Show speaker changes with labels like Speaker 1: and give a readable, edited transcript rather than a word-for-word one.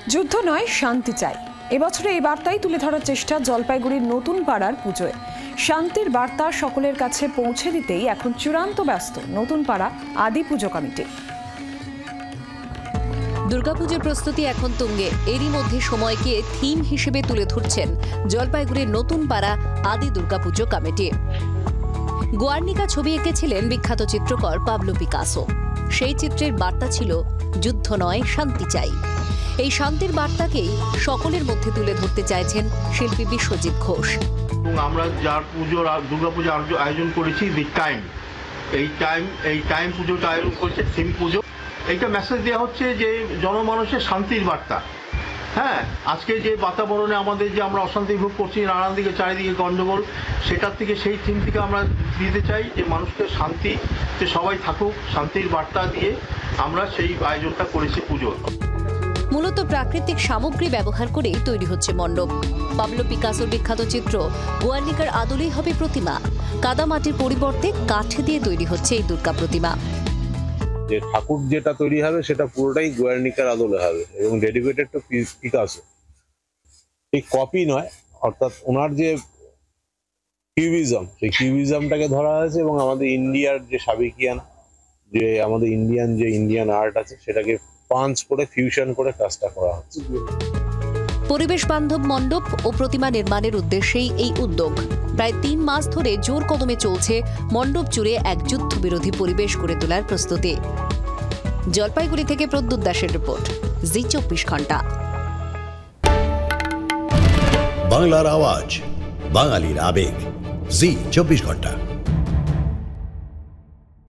Speaker 1: যুদ্ধ নয়, শান্তি চাই। এবছরে এই বার্তাই তুলে ধরার চেষ্টা জলপাইগুড়ির নতুন পাড়ার পুজোয়। শান্তির বার্তা সকলের কাছে পৌঁছে দিতেই এখন চূড়ান্ত ব্যস্ত নতুন পাড়া আদি পুজো কমিটি।
Speaker 2: দুর্গাপুজোর প্রস্তুতি এখন তুঙ্গে। এরই মধ্যে সময়কে থিম হিসেবে তুলে ধরছেন জলপাইগুড়ির নতুন পাড়া আদি দুর্গাপুজো কমিটি। গুয়ার্নিকা ছবি এঁকেছিলেন বিখ্যাত চিত্রকর পাবলো পিকাসো। সেই চিত্রের বার্তা ছিল যুদ্ধ নয়, শান্তি চাই। এই শান্তির বার্তাকেই সকলের মধ্যে তুলে ধরতে চাইছেন শিল্পী বিশ্বজিৎ ঘোষ।
Speaker 3: আমরা যার পুজোর দুর্গাপূজা আয়োজন করেছি এই টাইম পুজোটা আয়োজন করেছে থিম পুজো। এইটা মেসেজ দেওয়া হচ্ছে যে জনমানুষের শান্তির বার্তা। হ্যাঁ, আজকে যে বাতাবরণে আমাদের যে আমরা অশান্তি ভোগ করছি, নানান দিকে চারিদিকে গণ্ডগোল, সেটার থেকে সেই থিম থেকে আমরা দিতে চাই যে মানুষকে শান্তি, যে সবাই থাকুক, শান্তির বার্তা দিয়ে আমরা সেই আয়োজনটা করেছি পুজোর।
Speaker 2: মূলত প্রাকৃতিক সামগ্রী ব্যবহার করেই তৈরি হচ্ছে মণ্ডপ। পাবলো পিকাসোর বিখ্যাত চিত্র গুয়ার্নিকার আদলেই হবে প্রতিমা। কাদামাটির পরিবর্তে কাঠ দিয়ে তৈরি হচ্ছে এই দুর্গা প্রতিমা।
Speaker 4: যে ঠাকুর যেটা তৈরি হবে সেটা পুরোটাই গুয়ার্নিকার আদলে হবে এবং ডেডিকেটেড টু পিকাসো। এই কপি নয়, অর্থাৎ ওনার যে কিউবিজম, সেই কিউবিজমটাকে ধরা হয়েছে এবং আমাদের ইন্ডিয়ার যে সাবেকিয়ান, যে আমাদের ইন্ডিয়ান আর্ট আছে সেটাকে পাঞ্চ করে ফিউশন করে কাজটা করা হচ্ছে।
Speaker 2: পরিবেশ বান্ধব মণ্ডপ ও প্রতিমা নির্মাণের উদ্দেশ্যেই এই উদ্যোগ। প্রায় 3 মাস ধরে জোর কদমে চলছে মণ্ডপ জুড়ে এক যুদ্ধবিরোধী পরিবেশ গড়ে তোলার প্রস্তুতি। জলপাইগুড়ি থেকে প্রদ্যুৎ দাসের রিপোর্ট, জি 24 ঘন্টা।
Speaker 5: বাংলার আওয়াজ, বাঙালির আবেগ, জি 24 ঘন্টা।